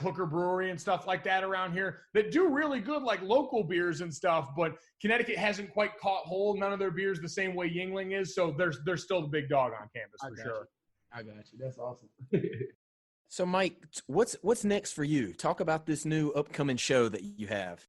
Hooker Brewery and stuff like that around here that do really good, like local beers and stuff. But Connecticut hasn't quite caught hold. None of their beers the same way Yuengling is. So they're still the big dog on campus for sure. I got you. That's awesome. So, Mike, what's next for you? Talk about this new upcoming show that you have.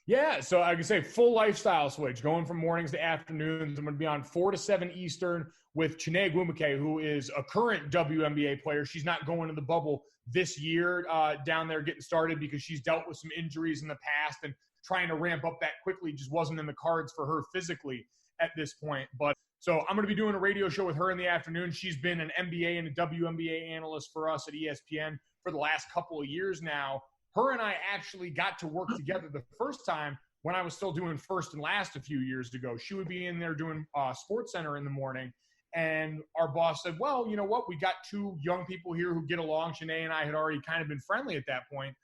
Yeah, so I can say full lifestyle switch, going from mornings to afternoons. I'm going to be on 4 to 7 Eastern with Chiney Agwumike, who is a current WNBA player. She's not going to the bubble this year down there getting started because she's dealt with some injuries in the past, and trying to ramp up that quickly just wasn't in the cards for her physically at this point. But so I'm going to be doing a radio show with her in the afternoon. She's been an NBA and a WNBA analyst for us at ESPN for the last couple of years now. Her and I actually got to work together the first time when I was still doing First and Last a few years ago. She would be in there doing Sports Center in the morning, and our boss said, well, you know what? We got 2 young people here who get along. Shanae and I had already kind of been friendly at that point.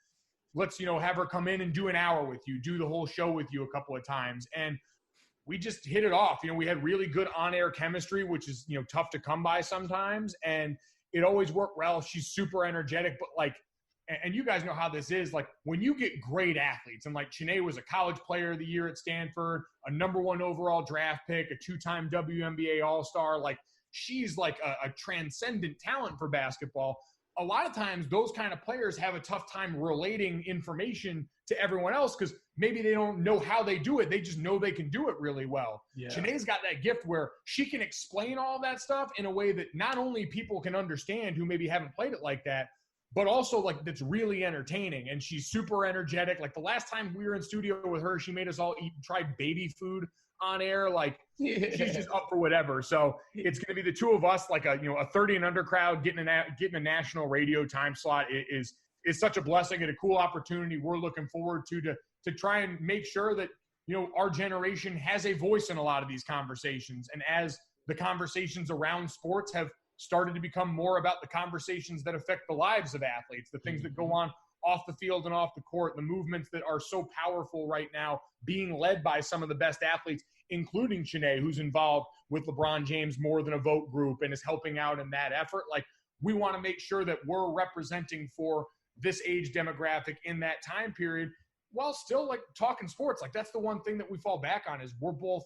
Let's, have her come in and do an hour with you, do the whole show with you a couple of times. And we just hit it off. We had really good on-air chemistry, which is, tough to come by sometimes. And it always worked well. She's super energetic, but and you guys know how this is, when you get great athletes, and Chiney was a college player of the year at Stanford, a #1 overall draft pick, a 2-time WNBA All-Star, she's a transcendent talent for basketball. A lot of times those kind of players have a tough time relating information to everyone else because maybe they don't know how they do it. They just know they can do it really well. Yeah. Chiney's got that gift where she can explain all that stuff in a way that not only people can understand who maybe haven't played it like that, but also that's really entertaining. And she's super energetic. The last time we were in studio with her, she made us all try baby food on air. She's just up for whatever. So it's going to be the 2 of us, a 30 and under crowd getting a national radio time slot is such a blessing and a cool opportunity. We're looking forward to try and make sure that, our generation has a voice in a lot of these conversations. And as the conversations around sports have started to become more about the conversations that affect the lives of athletes, the things that go on off the field and off the court, the movements that are so powerful right now being led by some of the best athletes, including Chiney, who's involved with LeBron James More Than a Vote group and is helping out in that effort. We want to make sure that we're representing for this age demographic in that time period while still talking sports. That's the one thing that we fall back on is we're both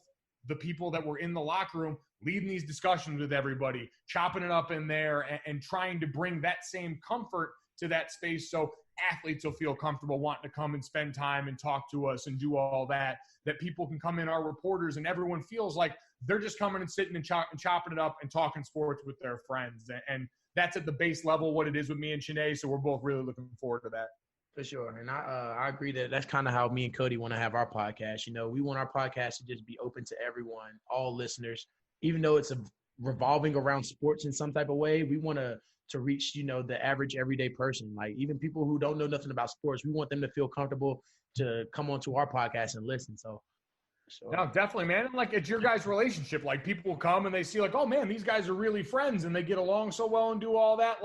the people that were in the locker room leading these discussions with everybody, chopping it up in there and trying to bring that same comfort to that space so athletes will feel comfortable wanting to come and spend time and talk to us and do all that people can come in, our reporters, and everyone feels like they're just coming and sitting and chopping it up and talking sports with their friends. And that's at the base level what it is with me and Chiney, so we're both really looking forward to that. For sure. And I agree that that's kind of how me and Cody want to have our podcast. We want our podcast to just be open to everyone, all listeners, even though it's revolving around sports in some type of way. We want to reach, the average everyday person, even people who don't know nothing about sports. We want them to feel comfortable to come onto our podcast and listen. So no, definitely, man. And it's your guys' relationship. People come and they see oh man, these guys are really friends and they get along so well and do all that.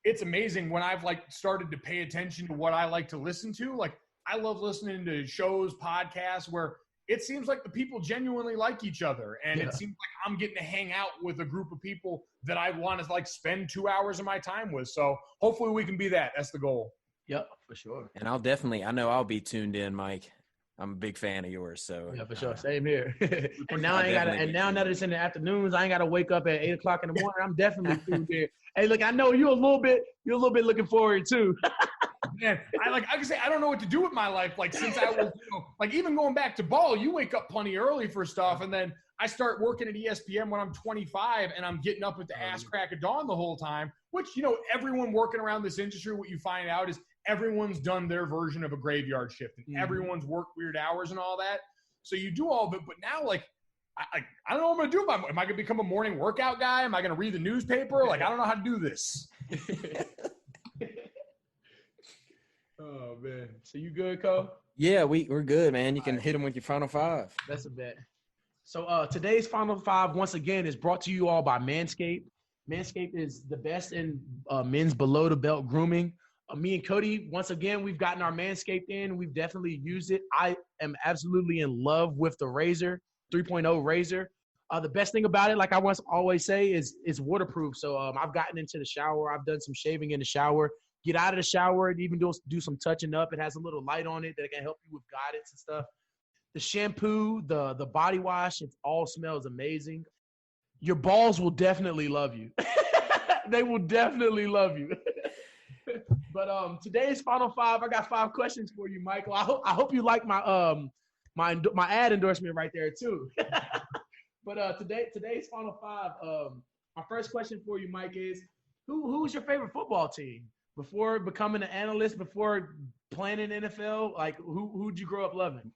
It's amazing when I've started to pay attention to what I like to listen to. I love listening to shows, podcasts where it seems like the people genuinely like each other. And It seems like I'm getting to hang out with a group of people that I want to spend 2 hours of my time with. So hopefully we can be that. That's the goal. Yep, for sure. And I know I'll be tuned in, Mike. I'm a big fan of yours. So yeah, for sure. Same here. and now that it's in the afternoons, I ain't gotta wake up at 8 o'clock in the morning. I'm definitely tuned in. Hey, look, I know you're a little bit looking forward too. Man, I can say I don't know what to do with my life. Since I was, even going back to ball, you wake up plenty early for stuff, and then I start working at ESPN when I'm 25, and I'm getting up at the ass crack of dawn the whole time. Which everyone working around this industry, what you find out is everyone's done their version of a graveyard shift, and everyone's worked weird hours and all that. So you do all of it, but now I don't know what I'm going to do. Am I going to become a morning workout guy? Am I going to read the newspaper? I don't know how to do this. Oh, man. So you good, Cole? Yeah, we're good, man. You can hit them with your final 5. That's a bet. So today's final 5, once again, is brought to you all by Manscaped. Manscaped is the best in men's below-the-belt grooming. Me and Cody, once again, we've gotten our Manscaped in. We've definitely used it. I am absolutely in love with the razor, 3.0 razor. The best thing about it, like I always say, is it's waterproof. So I've gotten into the shower. I've done some shaving in the shower. get out of the shower and even do some touching up. It has a little light on it that can help you with guidance and stuff. The shampoo, the body wash, it all smells amazing. Your balls will definitely love you. They will definitely love you. But today's Final Five, I got 5 questions for you, Michael. I hope you like my ad endorsement right there too. But today's Final Five, my first question for you, Mike, is who's your favorite football team? Before becoming an analyst, before playing in NFL, like who'd you grow up loving?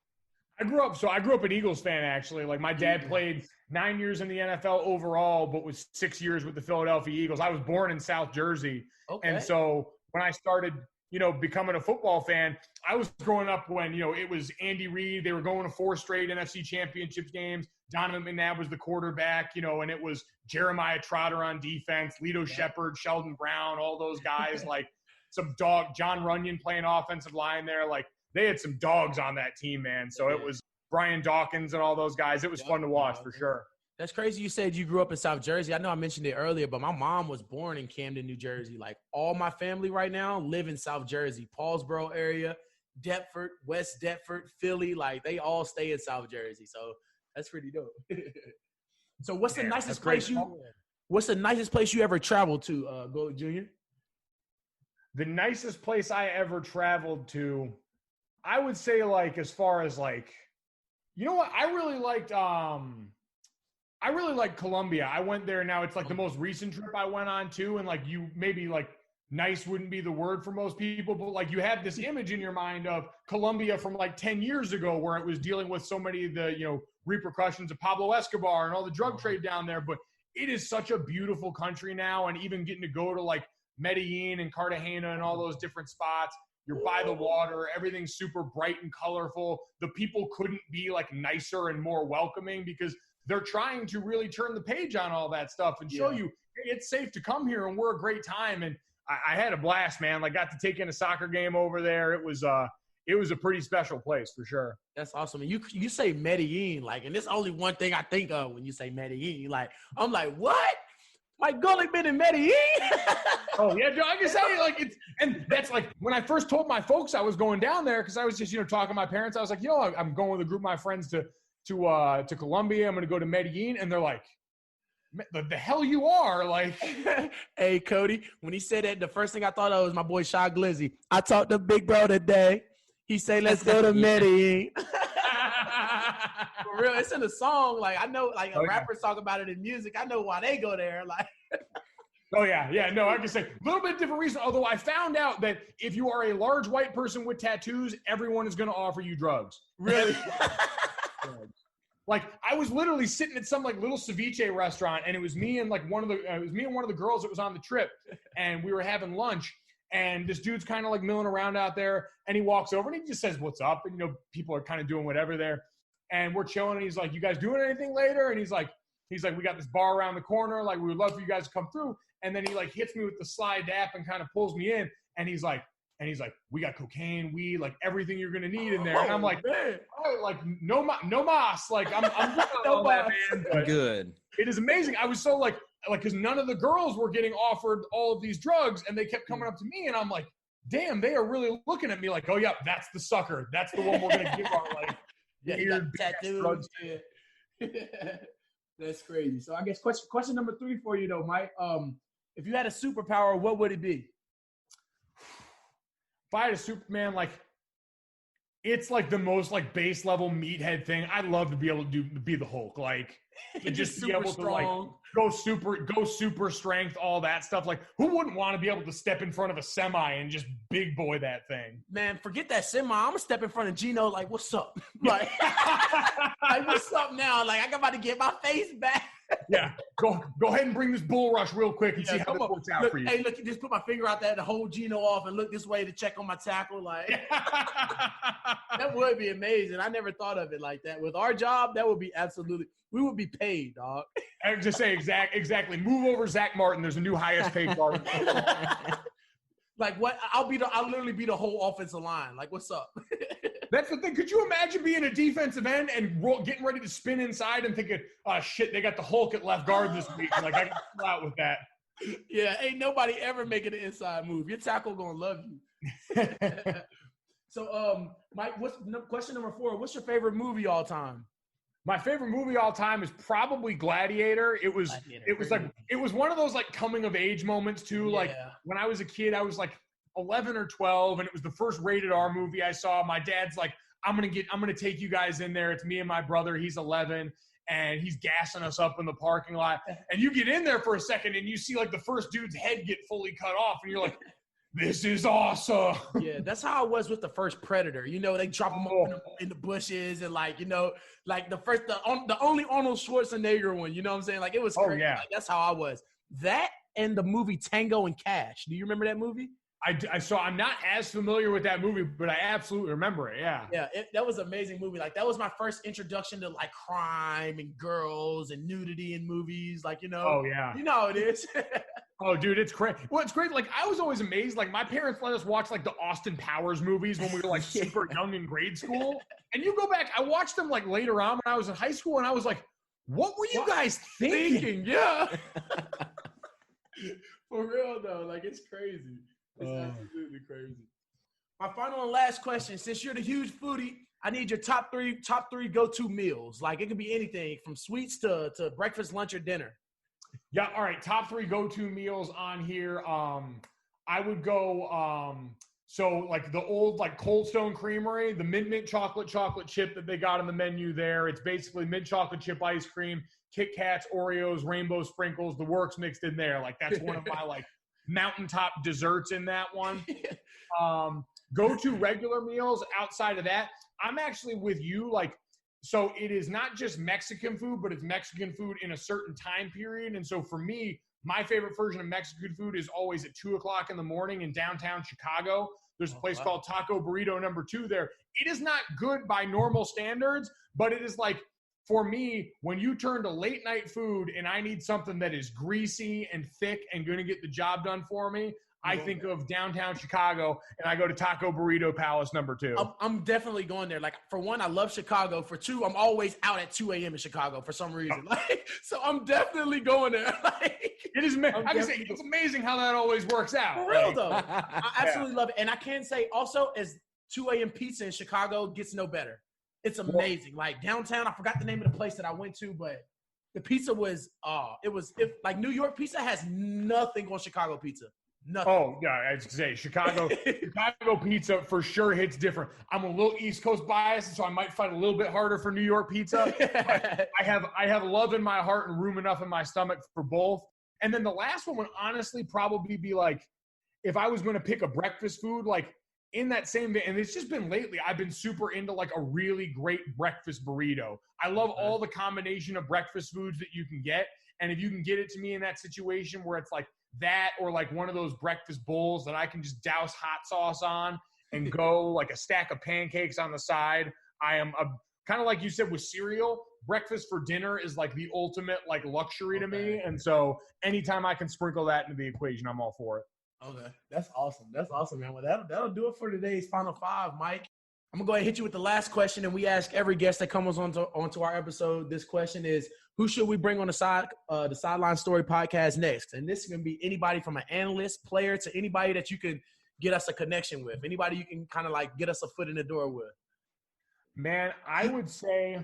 I grew up an Eagles fan, actually. Like, my dad played 9 years in the NFL overall, but was 6 years with the Philadelphia Eagles. I was born in South Jersey. Okay. And so when I started, becoming a football fan, I was growing up when, it was Andy Reid. They were going to 4 straight NFC championship games. Donovan McNabb was the quarterback, and it was Jeremiah Trotter on defense, Lito Shepherd, Sheldon Brown, all those guys, like some John Runyon playing offensive line there. Like, they had some dogs on that team, man. So it was Brian Dawkins and all those guys. It was fun to watch for sure. That's crazy. You said you grew up in South Jersey. I know I mentioned it earlier, but my mom was born in Camden, New Jersey. Like, all my family right now live in South Jersey, Paulsboro area, Deptford, West Deptford, Philly. Like, they all stay in South Jersey. So that's pretty dope. So what's the nicest place you ever traveled to, Golic Jr.? The nicest place I ever traveled to, I would say, like, as far as, like, you know what? I really liked Colombia. I went there. Now it's like the most recent trip I went on too. And like, you maybe like nice wouldn't be the word for most people, but like, you have this image in your mind of Colombia from like 10 years ago, where it was dealing with so many of the, repercussions of Pablo Escobar and all the drug trade down there. But it is such a beautiful country now. And even getting to go to like Medellin and Cartagena and all those different spots, you're by the water, everything's super bright and colorful. The people couldn't be like nicer and more welcoming, because they're trying to really turn the page on all that stuff and show you, hey, it's safe to come here and we're a great time. And I had a blast, man. Like, got to take in a soccer game over there. It was a pretty special place for sure. That's awesome. And you say Medellin, like, and there's only one thing I think of when you say Medellin. Like, I'm like, what? Like, Golic been in Medellin? Oh, yeah, I can say, like, and that's like, when I first told my folks I was going down there, because I was just, talking to my parents, I was like, I'm going with a group of my friends to Colombia. I'm going to go to Medellin. And they're like, the hell you are? Like, hey, Cody, when he said that, the first thing I thought of was my boy Shy Glizzy. I talked to Big Bro today. He said, let's go to Medellin. For real, it's in the song. Like, I know, like, rappers talk about it in music. I know why they go there. Like, oh, yeah. No, I can say a little bit different reason. Although I found out that if you are a large white person with tattoos, everyone is going to offer you drugs. Really? Like, I was literally sitting at some like little ceviche restaurant, and it was me and like one of the girls that was on the trip, and we were having lunch. And this dude's kind of like milling around out there, and he walks over and he just says, "What's up?" And people are kind of doing whatever there, and we're chilling. And he's like, "You guys doing anything later?" And he's like, "We got this bar around the corner. Like, we would love for you guys to come through." And then he like hits me with the slide app and kind of pulls me in. And he's like, "We got cocaine, weed, like everying you're gonna need in there." And I'm like, "Oh, like no mas, like I'm good on all that, man." But good. It is amazing. I was so like, because none of the girls were getting offered all of these drugs, and they kept coming up to me, and I'm like, damn, they are really looking at me like, oh yeah, that's the sucker. That's the one we're gonna give our like weird drugs. That's crazy. So I guess question number 3 for you though, Mike. If you had a superpower, what would it be? If I had a Superman, like, it's like the most like base level meathead thing. I'd love to be able to be the Hulk, like, to just be able strong. To like go super strength, all that stuff. Like, who wouldn't want to be able to step in front of a semi and just big boy that thing? Man, forget that semi. I'm gonna step in front of Gino like, what's up? Like, like, what's up now? Like, I'm about to get my face back. Yeah, go ahead and bring this bull rush real quick and see how it works out for you. Hey, look, just put my finger out there to hold Gino off and look this way to check on my tackle. Like, that would be amazing. I never thought of it like that. With our job, that would be absolutely. We would be paid, dog. I was just say exactly. Move over Zach Martin. There's a new highest paid guard. Like, what? I'll literally be the whole offensive line. Like, what's up? That's the thing. Could you imagine being a defensive end and getting ready to spin inside and thinking, oh, shit, they got the Hulk at left guard this week. Like, I can pull out with that. Yeah, ain't nobody ever making an inside move. Your tackle gonna love you. So, Mike, question number 4? What's your favorite movie all time? My favorite movie all time is probably Gladiator. It was one of those like coming of age moments too. Yeah. Like when I was a kid, I was like 11 or 12, and it was the first rated R movie I saw. My dad's like, I'm gonna take you guys in there. It's me and my brother. He's 11, and he's gassing us up in the parking lot. And you get in there for a second, and you see like the first dude's head get fully cut off, and you're like, this is awesome. Yeah, that's how it was with the first Predator. You know, they drop him up in the bushes and like, you know, like the only Arnold Schwarzenegger one. You know what I'm saying? Like it was crazy. Yeah. Like, that's how I was. That and the movie Tango and Cash. Do you remember that movie? I saw. I'm not as familiar with that movie, but I absolutely remember it. Yeah. Yeah, that was an amazing movie. Like that was my first introduction to like crime and girls and nudity in movies. Like, you know. Oh yeah. You know how it is. Oh, dude, it's great. Well, it's great. Like, I was always amazed. Like, my parents let us watch, like, the Austin Powers movies when we were, like, super young in grade school. And you go back, I watched them, like, later on when I was in high school, and I was like, what were you guys thinking? Yeah. For real, though. Like, it's crazy. It's absolutely crazy. My final and last question. Since you're the huge foodie, I need your top three go-to meals. Like, it could be anything from sweets to breakfast, lunch, or dinner. Yeah, all right. Top 3 go-to meals on here. I would go so like the old like Cold Stone Creamery, the mint chocolate chip that they got on the menu there. It's basically mint chocolate chip ice cream, Kit Kats, Oreos, rainbow sprinkles, the works mixed in there. Like that's one of my like mountaintop desserts in that one. Go-to regular meals outside of that. I'm actually with you. Like, so it is not just Mexican food, but it's Mexican food in a certain time period. And so for me, my favorite version of Mexican food is always at 2:00 in the morning in downtown Chicago. There's a place called Taco Burrito No. 2 there. It is not good by normal standards, but it is like, for me, when you turn to late night food and I need something that is greasy and thick and going to get the job done for me, I think of downtown Chicago, and I go to Taco Burrito Palace No. 2. I'm definitely going there. Like, for one, I love Chicago. For two, I'm always out at 2 a.m. in Chicago for some reason. Like, so I'm definitely going there. Like, it is. I can say it's amazing how that always works out. For real, though. I absolutely love it. And I can say also, as 2 a.m. pizza in Chicago gets no better. It's amazing. Like, downtown, I forgot the name of the place that I went to, but the pizza was, like New York pizza has nothing on Chicago pizza. Nothing. Oh, yeah, I was going to say, Chicago pizza for sure hits different. I'm a little East Coast biased, so I might fight a little bit harder for New York pizza. But I have love in my heart and room enough in my stomach for both. And then the last one would honestly probably be like, if I was going to pick a breakfast food, like in that same day, and it's just been lately, I've been super into like a really great breakfast burrito. I love all the combination of breakfast foods that you can get. And if you can get it to me in that situation where it's like that or like one of those breakfast bowls that I can just douse hot sauce on and go like a stack of pancakes on the side. I am kind of like you said with cereal, breakfast for dinner is like the ultimate like luxury to me. And so anytime I can sprinkle that into the equation, I'm all for it. Okay. That's awesome. That's awesome, man. Well, that'll do it for today's Final Five, Mike. I'm going to go ahead and hit you with the last question, and we ask every guest that comes onto our episode. This question is, who should we bring on the Sideline Story podcast next? And this is going to be anybody from an analyst, player, to anybody that you can get us a connection with, anybody you can kind of like get us a foot in the door with. Man, I would say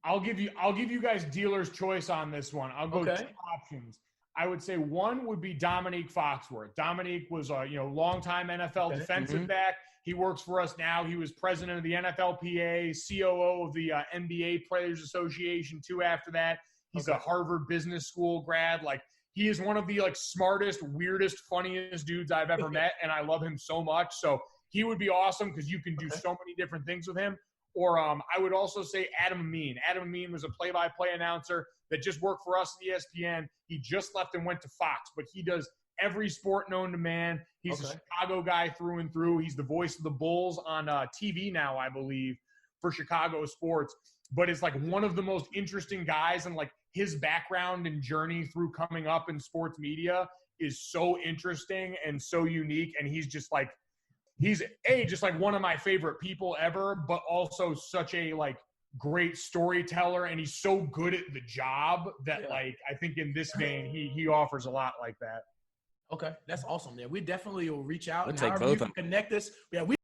I'll give you guys dealer's choice on this one. I'll go 2 options. I would say one would be Dominique Foxworth. Dominique was a longtime NFL defensive back. He works for us now. He was president of the NFLPA, COO of the NBA Players Association too after that. He's a Harvard Business School grad. Like, he is one of the like smartest, weirdest, funniest dudes I've ever met, and I love him so much. So he would be awesome because you can do so many different things with him. Or I would also say Adam Amin. Adam Amin was a play-by-play announcer that just worked for us at ESPN. He just left and went to Fox, but he does every sport known to man. He's a Chicago guy through and through. He's the voice of the Bulls on TV now, I believe, for Chicago sports. But it's like one of the most interesting guys, and like his background and journey through coming up in sports media is so interesting and so unique. And he's just like, he's just like one of my favorite people ever, but also such a like great storyteller, and he's so good at the job that like I think in this vein he offers a lot like that. Okay, that's awesome. Yeah, we definitely will reach out We'll and take however both you can connect us. Yeah, we